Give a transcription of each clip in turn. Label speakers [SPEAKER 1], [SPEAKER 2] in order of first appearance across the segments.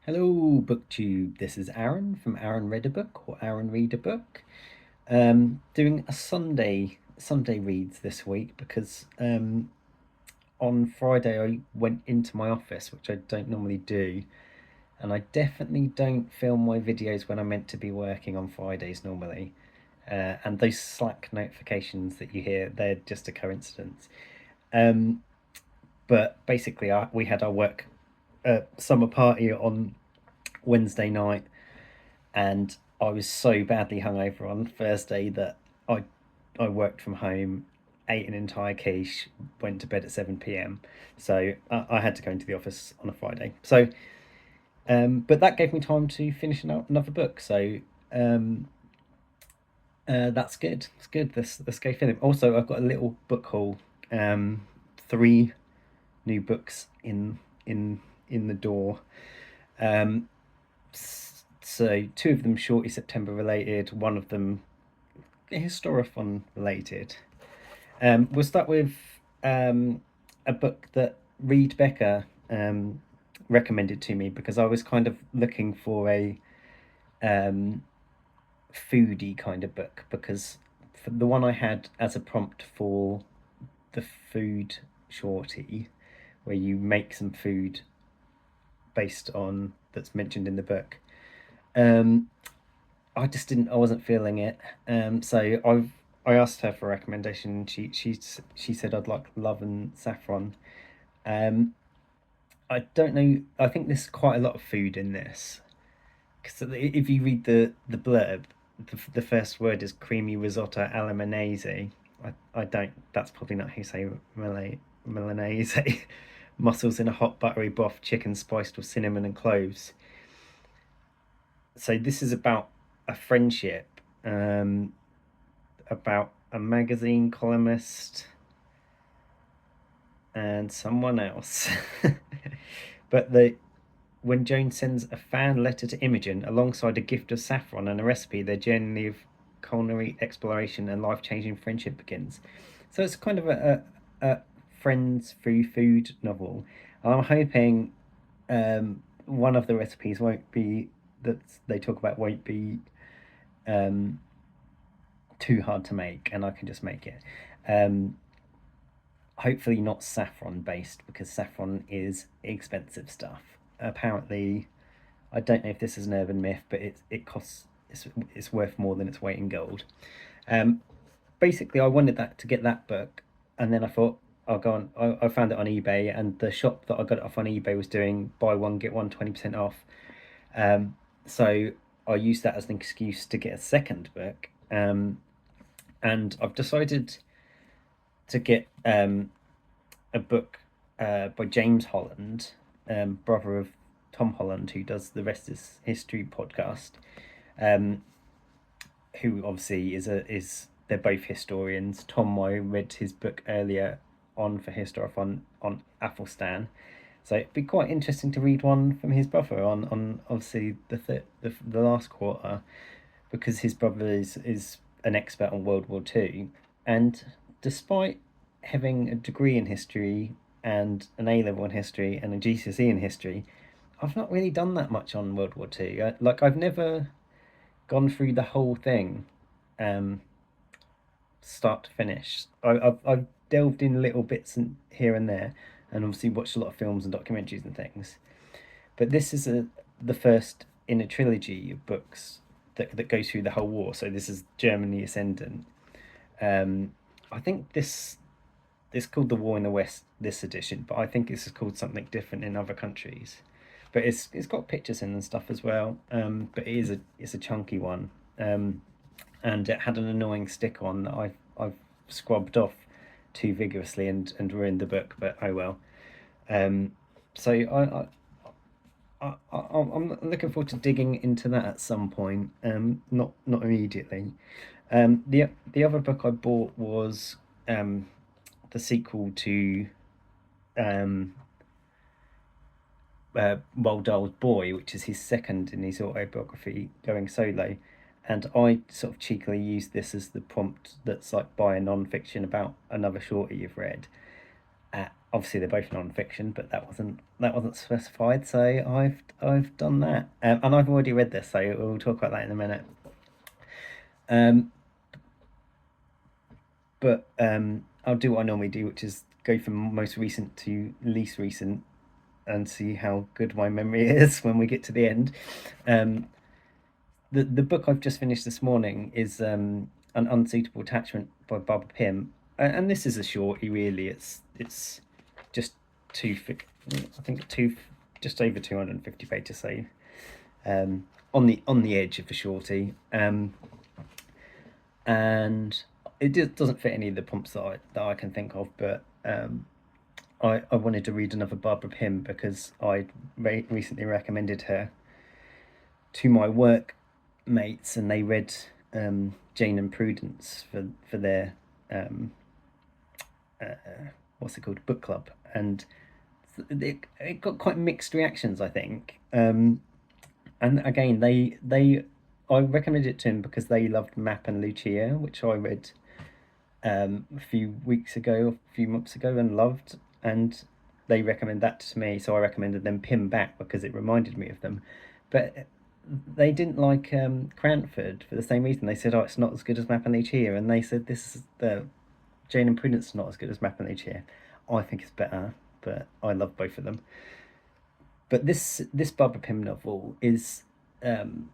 [SPEAKER 1] Hello, BookTube. This is Aaron from Aaron Read a Book or Aaron Read a Book. Doing a Sunday reads this week because on Friday I went into my office, which I don't normally do, and I definitely don't film my videos when I'm meant to be working on Fridays normally. And those Slack notifications that you hear, they're just a coincidence. Um, but basically, we had our work summer party on Wednesday night, and I was so badly hungover on Thursday that I worked from home, ate an entire quiche, went to bed at 7 p.m. So I had to go into the office on a Friday. But that gave me time to finish another book. Um, that's good. It's good. Let's go film. Also, I've got a little book haul. Three new books in the door. Um, so two of them shortly September related. One of them Historathon related. We'll start with a book that Reed Becker recommended to me because I was kind of looking for a um, foodie kind of book, because for the one I had as a prompt for the food shorty, where you make some food based on that's mentioned in the book. Um, I wasn't feeling it. I asked her for a recommendation. She said I'd like Love and Saffron. Um, I don't know. I think there's quite a lot of food in this, because if you read the blurb, the first word is creamy risotto alla Milanese. I don't. That's probably not how you say Milanese. Mussels in a hot buttery broth, chicken spiced with cinnamon and cloves. So this is about a friendship, about a magazine columnist and someone else. but the When Joan sends a fan letter to Imogen alongside a gift of saffron and a recipe, their journey of culinary exploration and life-changing friendship begins. So it's kind of a friends through food novel. I'm hoping one of the recipes won't be that they talk about won't be um, too hard to make, and I can just make it. Um, Hopefully not saffron based, because saffron is expensive stuff. Apparently, I don't know if this is an urban myth, but it costs it's worth more than its weight in gold. Um, Basically, I wanted that to get that book, and then I thought I'll go on. I found it on eBay, and the shop that I got it off on eBay was doing buy one get one 20% off. Um, so I used that as an excuse to get a second book. And I've decided to get a book by James Holland, brother of Tom Holland, who does the Rest is History podcast. Um, who obviously is they're both historians. Tom, I read his book earlier on for Historathon on Athelstan, so it'd be quite interesting to read one from his brother on obviously the last quarter, because his brother is an expert on World War Two, and despite having a degree in history and an A level in history and a GCSE in history, I've not really done that much on World War Two. I've never gone through the whole thing, um, start to finish. I've delved in little bits and here and there, and obviously watched a lot of films and documentaries and things. But this is the first in a trilogy of books that goes through the whole war. So this is Germany Ascendant. I think this it's called The War in the West, this edition, but I think this is called something different in other countries. But it's got pictures in and stuff as well. But it's a chunky one. And it had an annoying stick on that I've scrubbed off too vigorously and ruined the book. But oh well. Um, so I'm looking forward to digging into that at some point. Not immediately. The other book I bought was the sequel to um, Roald Dahl's Boy, which is his second in his autobiography, going solo. And I sort of cheekily used this as the prompt that's like buy a non-fiction about another shorty you've read. obviously they're both non-fiction, but that wasn't specified, so I've done that, and I've already read this, so we'll talk about that in a minute. Um, but I'll do what I normally do, which is go from most recent to least recent, and see how good my memory is when we get to the end. Um, the book I've just finished this morning is An Unsuitable Attachment by Barbara Pym, and this is a shorty. Really, it's just I think just over 250 pages. So on the edge of a shorty, and it just doesn't fit any of the prompts that I can think of. But I wanted to read another Barbara Pym because I recently recommended her to my work mates, and they read Jane and Prudence for their what's it called, book club, and it got quite mixed reactions, I think. And again, they I recommended it to him because they loved Map and Lucia, which I read a few weeks ago, a few months ago, and loved, and they recommended that to me, so I recommended them Pym back because it reminded me of them. But they didn't like Cranford for the same reason. They said, "Oh, it's not as good as Map and Lucia," and they said, "This is the Jane and Prudence is not as good as Map and Lucia." I think it's better, but I love both of them. But this Barbara Pym novel is An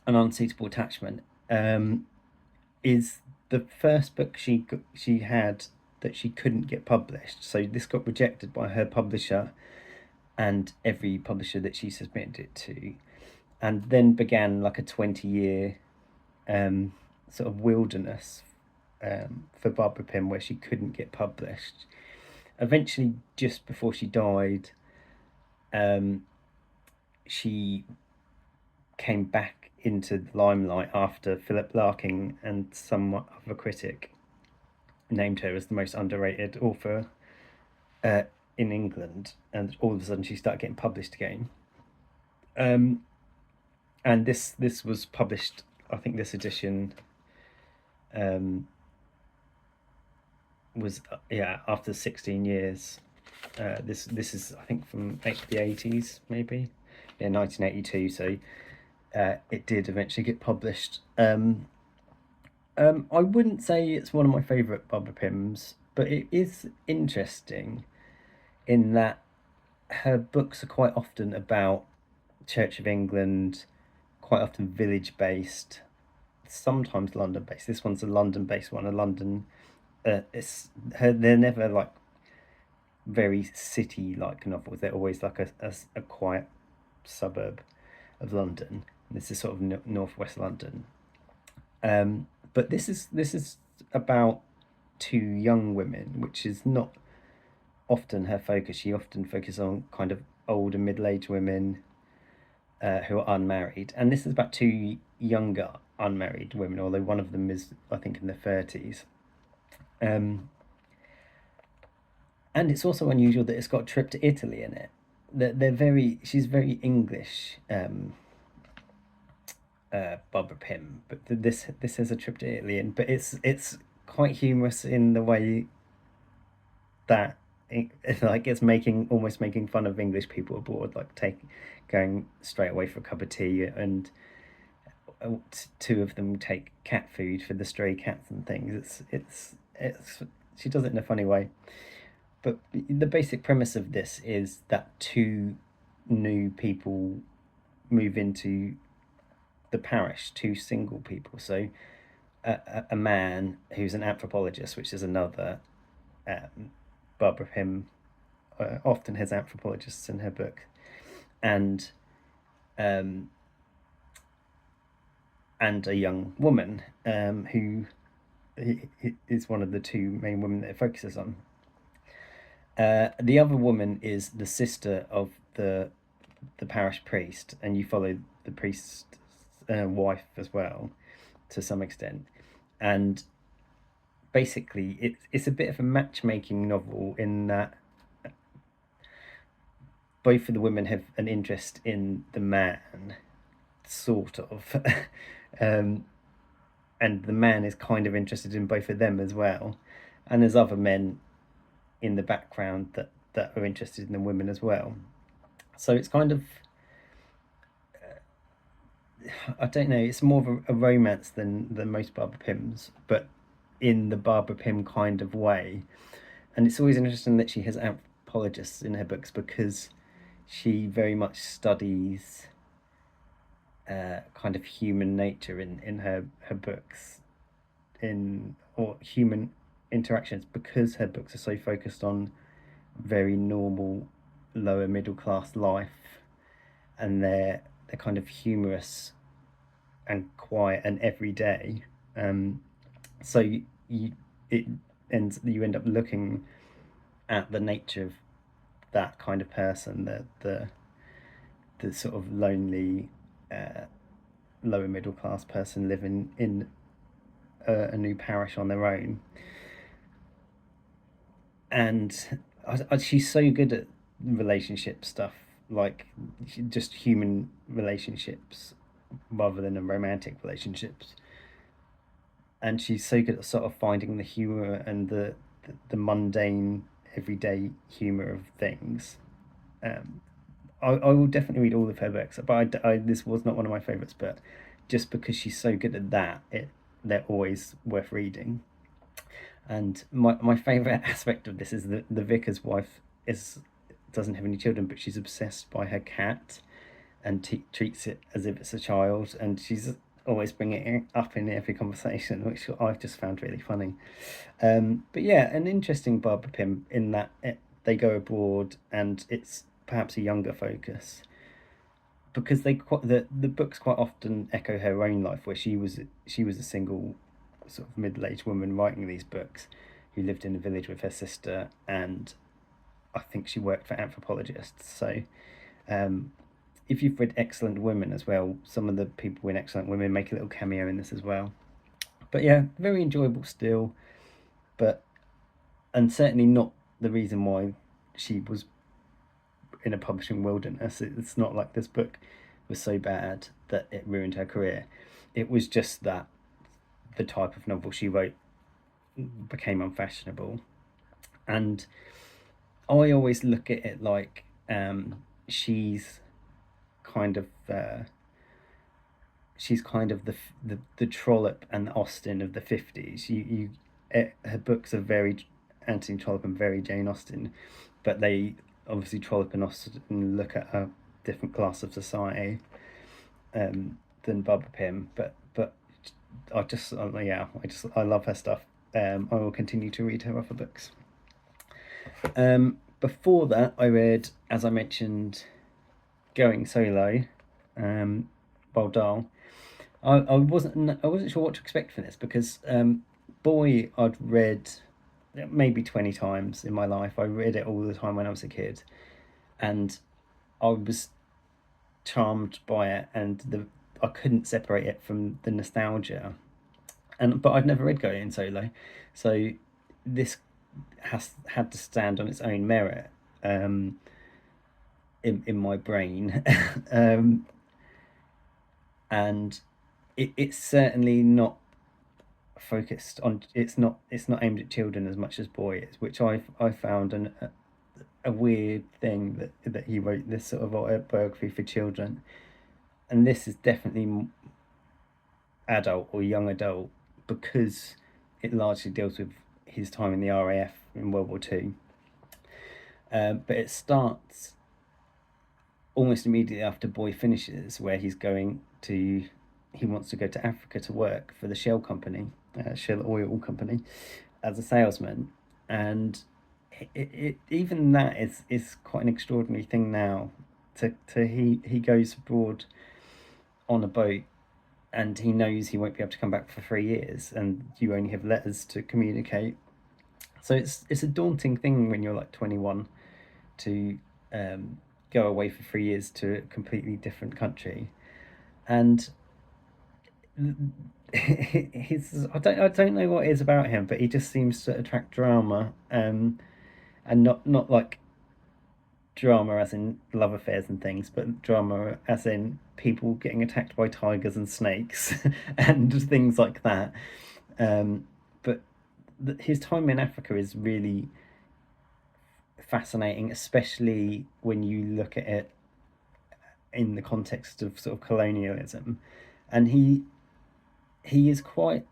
[SPEAKER 1] Unsuitable Attachment. Is the first book she had that she couldn't get published. So this got rejected by her publisher and every publisher that she submitted it to, and then began like a 20-year sort of wilderness for Barbara Pym where she couldn't get published. Eventually, just before she died, she came back into the limelight after Philip Larkin and somewhat of a critic named her as the most underrated author in England, and all of a sudden she started getting published again. And this was published, I think this edition was after 16 years. This is, I think, from the 80s, maybe, 1982. So it did eventually get published. I wouldn't say it's one of my favourite Barbara Pyms, but it is interesting in that her books are quite often about Church of England, quite often village based, sometimes London based. This one's a London based one, a London. They're never like very city like novels. They're always like a quiet suburb of London. This is sort of northwest London. But this is about two young women, which is not often her focus. She often focuses on kind of older middle-aged women who are unmarried, and this is about two younger unmarried women, although one of them is, I think, in their 30s. And it's also unusual that it's got a trip to Italy in it. She's very English, Barbara Pym, but this has a trip to Italy, but it's quite humorous in the way that it's almost making fun of English people abroad, like going straight away for a cup of tea, and two of them take cat food for the stray cats and things. It's she does it in a funny way. But the basic premise of this is that two new people move into the parish, two single people. So a man who's an anthropologist, which is another Barbara Pym often has anthropologists in her book, and a young woman who is one of the two main women that it focuses on. The other woman is the sister of the parish priest, and you follow the priest's wife as well, to some extent. And basically, it's a bit of a matchmaking novel in that both of the women have an interest in the man, sort of, and the man is kind of interested in both of them as well. And there's other men in the background that are interested in the women as well. So it's kind of, I don't know, it's more of a romance than most Barbara Pims, but in the Barbara Pym kind of way. And it's always interesting that she has anthropologists in her books because she very much studies kind of human nature in her books, in or human interactions, because her books are so focused on very normal lower middle class life, and they're kind of humorous and quiet and everyday. So you it ends you end up looking at the nature of that kind of person, the sort of lonely lower middle class person living in a new parish on their own. And she's so good at relationship stuff, like just human relationships rather than romantic relationships. And she's so good at sort of finding the humor and the mundane, everyday humor of things. Um, I will definitely read all of her books, but this was not one of my favorites. But just because she's so good at that, they're always worth reading. And my favorite aspect of this is that the vicar's wife is doesn't have any children, but she's obsessed by her cat and treats it as if it's a child, and she's always bringing it up in every conversation, which I've just found really funny. But yeah, an interesting Barbara Pym in that they go abroad, and it's perhaps a younger focus because the books quite often echo her own life, where she was a single sort of middle-aged woman writing these books who lived in a village with her sister, and I think she worked for anthropologists. So um, if you've read Excellent Women as well, some of the people in Excellent Women make a little cameo in this as well. But yeah, very enjoyable still, but and certainly not the reason why she was in a publishing wilderness. It's not like this book was so bad that it ruined her career. It was just that the type of novel she wrote became unfashionable. And I always look at it like she's kind of the Trollope and Austen of the 50s. Her books are very Anthony Trollope and very Jane Austen, but they obviously Trollope and Austen look at a different class of society than Barbara Pym. But I love her stuff. I will continue to read her other books. Before that, I read, as I mentioned, Going Solo, by Dahl. I wasn't sure what to expect from this because Boy I'd read maybe 20 times in my life. I read it all the time when I was a kid, and I was charmed by it, and I couldn't separate it from the nostalgia. But I'd never read Going Solo, so this has had to stand on its own merit in my brain. And it's certainly not focused on it's not aimed at children as much as Boy is, which I found a weird thing that he wrote this sort of autobiography for children, and this is definitely adult or young adult because it largely deals with his time in the RAF in World War II. But it starts almost immediately after Boy finishes, where he wants to go to Africa to work for the Shell company, Shell Oil Company, as a salesman, and even that is quite an extraordinary thing now. He goes abroad on a boat, and he knows he won't be able to come back for 3 years, and you only have letters to communicate. So it's a daunting thing when you're like 21 to go away for 3 years to a completely different country, and I don't know what it is about him, but he just seems to attract drama, and not like drama as in love affairs and things, but drama as in people getting attacked by tigers and snakes and things like that. But his time in Africa is really fascinating, especially when you look at it in the context of sort of colonialism. And he is quite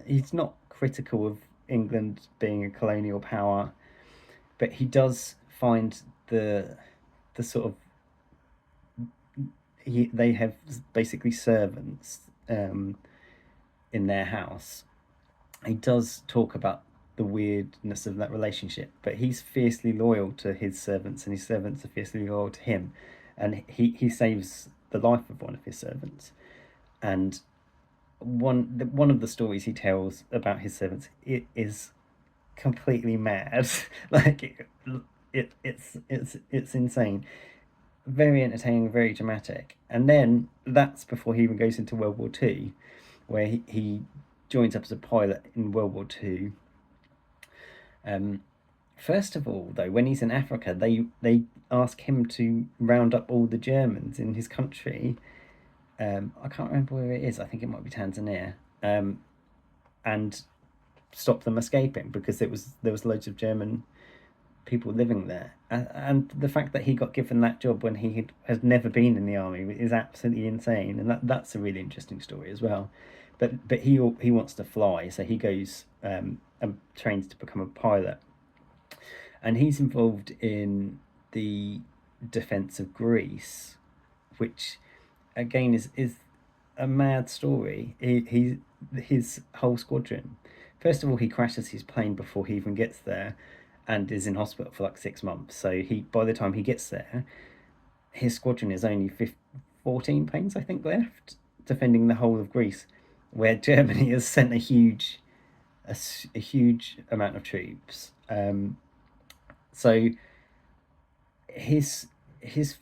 [SPEAKER 1] he's not critical of England being a colonial power, but he does find the sort of they have basically servants in their house. He does talk about the weirdness of that relationship, but he's fiercely loyal to his servants, and his servants are fiercely loyal to him, and he saves the life of one of his servants. And one of the stories he tells about his servants, it is completely mad. Like it's insane, very entertaining, very dramatic. And then that's before he even goes into World War Two, where he joins up as a pilot in World War Two. First of all, though, when he's in Africa, they ask him to round up all the Germans in his country. I can't remember where it is. I think it might be Tanzania. And stop them escaping, because there was loads of German people living there. And the fact that he got given that job when he has never been in the army is absolutely insane. And that's a really interesting story as well. But he wants to fly, so he goes and trains to become a pilot. And he's involved in the defense of Greece, which again is a mad story. His whole squadron. First of all, he crashes his plane before he even gets there, and is in hospital for like 6 months. So by the time he gets there, his squadron is only 14 planes, I think, left, defending the whole of Greece, where Germany has sent a huge amount of troops. So his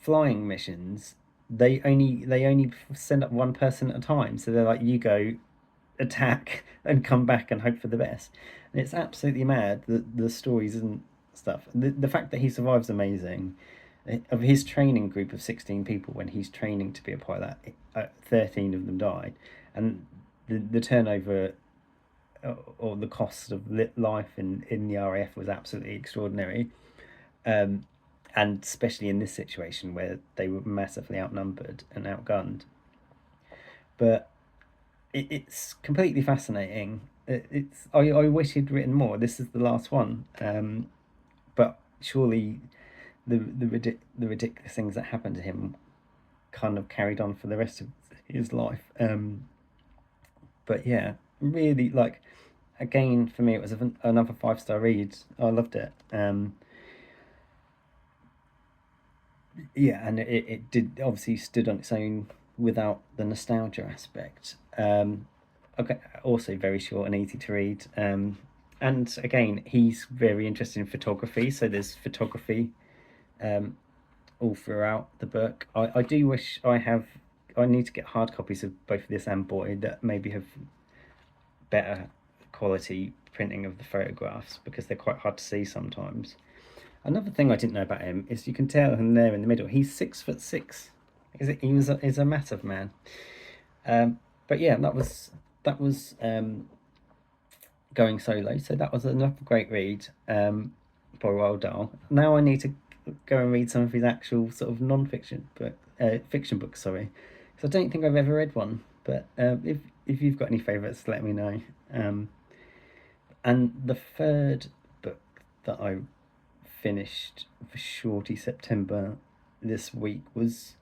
[SPEAKER 1] flying missions, they only send up one person at a time. So they're like, you go attack and come back and hope for the best. And it's absolutely mad, the stories and stuff. The fact that he survives amazing. Of his training group of 16 people, when he's training to be a pilot, 13 of them died. And the turnover or the cost of life in the RAF was absolutely extraordinary. And especially in this situation where they were massively outnumbered and outgunned. But it's completely fascinating. I wish he'd written more. This is the last one, but surely the ridiculous things that happened to him kind of carried on for the rest of his life. But yeah, really, like, again, for me, it was another 5-star read. I loved it. Yeah, and it did obviously stood on its own without the nostalgia aspect. Okay, also very short and easy to read. And again, he's very interested in photography, so there's photography all throughout the book. I do wish I need to get hard copies of both this and Boy that maybe have better quality printing of the photographs, because they're quite hard to see sometimes. Another thing I didn't know about him is you can tell him there in the middle. He's 6'6". He's a massive man. But yeah, that was Going Solo. So that was another great read by Roald Dahl. Now I need to go and read some of his actual sort of non-fiction fiction books. Sorry, because I don't think I've ever read one. But if you've got any favourites, let me know. And the third book that I finished for Shorty September this week was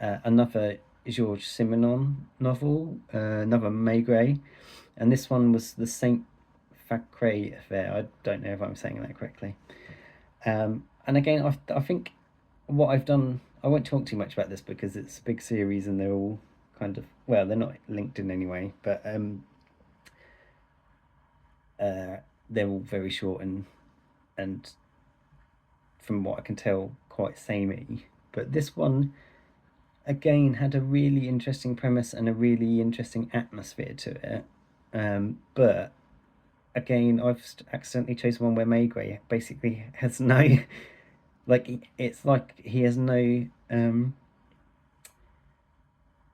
[SPEAKER 1] another Georges Simenon novel, another Maigret, and this one was the Saint-Fiacre affair. I don't know if I'm saying that correctly. And again, I think what I've done, I won't talk too much about this because it's a big series and they're all kind of, well, they're not linked in any way, but they're all very short and from what I can tell, quite samey. But this one, again, had a really interesting premise and a really interesting atmosphere to it. But again, I've accidentally chosen one where Maigret basically has no, like, it's like he has no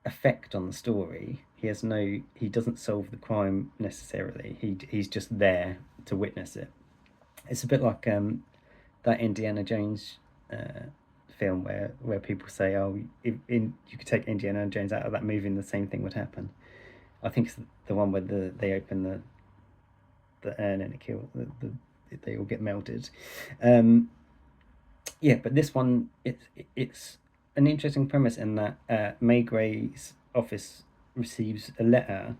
[SPEAKER 1] effect on the story. He doesn't solve the crime necessarily. He's just there to witness it. It's a bit like that Indiana Jones film where people say, oh, if you could take Indiana Jones out of that movie and the same thing would happen. I think it's the one where they open the urn and it kills they all get melted. Yeah, but this one it's an interesting premise in that Maygray's office receives a letter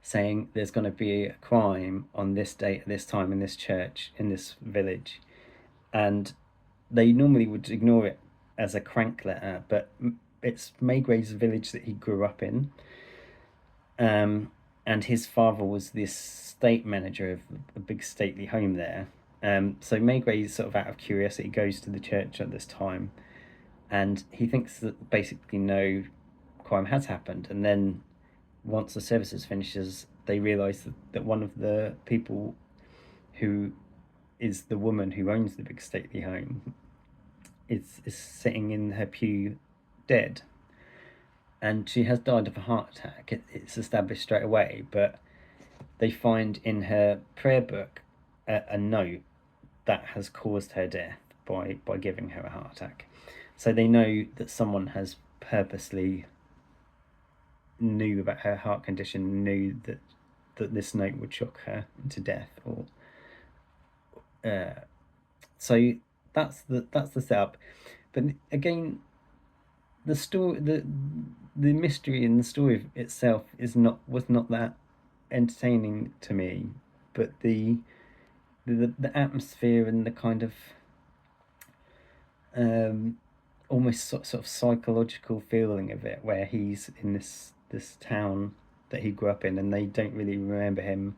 [SPEAKER 1] saying there's going to be a crime on this date at this time in this church in this village, and they normally would ignore it as a crank letter, but it's Maygray's village that he grew up in, and his father was the estate manager of a big stately home there. So Maygray, sort of out of curiosity, goes to the church at this time, and he thinks that basically no crime has happened. And then once the services finishes, they realise that one of the people who is the woman who owns the big stately home is sitting in her pew dead. And she has died of a heart attack. It's established straight away, but they find in her prayer book a note that has caused her death by giving her a heart attack. So they know that someone has purposely knew about her heart condition, knew that this note would shock her to death, or so that's the setup. But again, the story, the mystery in the story itself was not that entertaining to me, but the atmosphere and the kind of almost sort of psychological feeling of it, where he's in this town that he grew up in, and they don't really remember him,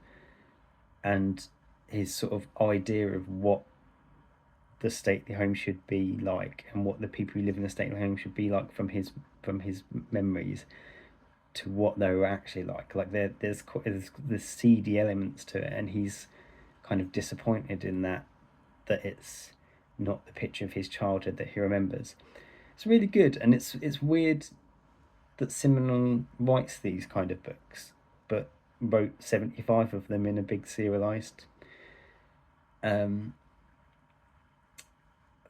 [SPEAKER 1] and his sort of idea of what the stately home should be like, and what the people who live in the stately home should be like from his memories, to what they were actually like. Like there's seedy elements to it, and he's kind of disappointed in that it's not the picture of his childhood that he remembers. It's really good, and it's weird that Simenon writes these kind of books, but wrote 75 of them in a big serialized,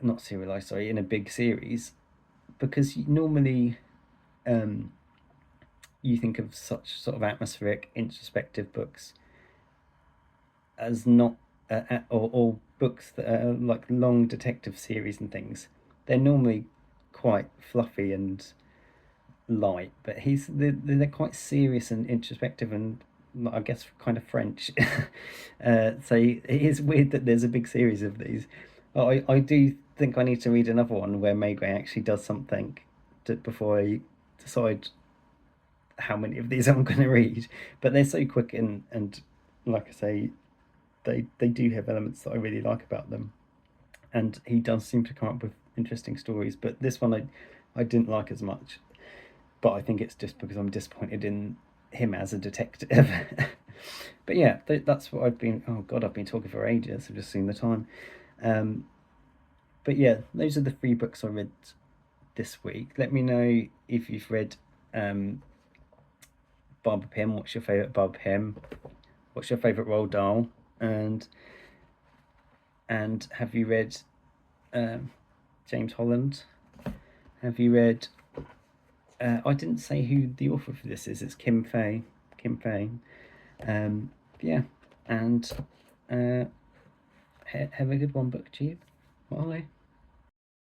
[SPEAKER 1] not serialized, sorry, in a big series, because normally you think of such sort of atmospheric, introspective books as not, or books that are like long detective series and things. They're normally quite fluffy and light, but they're quite serious and introspective, and I guess kind of French. So it is weird that there's a big series of these. I do think I need to read another one where Maygray actually does something before I decide how many of these I'm going to read. But they're so quick, and like I say, they do have elements that I really like about them, and he does seem to come up with interesting stories. But this one I didn't like as much, but I think it's just because I'm disappointed in him as a detective. But yeah, that's what I've been. Oh God, I've been talking for ages. I've just seen the time. But yeah, those are the 3 books I read this week. Let me know if you've read Barbara Pym. What's your favourite Barbara Pym? What's your favourite Roald Dahl? And have you read James Holland? Have you read? I didn't say who the author for this is. It's Kim Fay. Yeah, and have a good one, BookTube. Bye.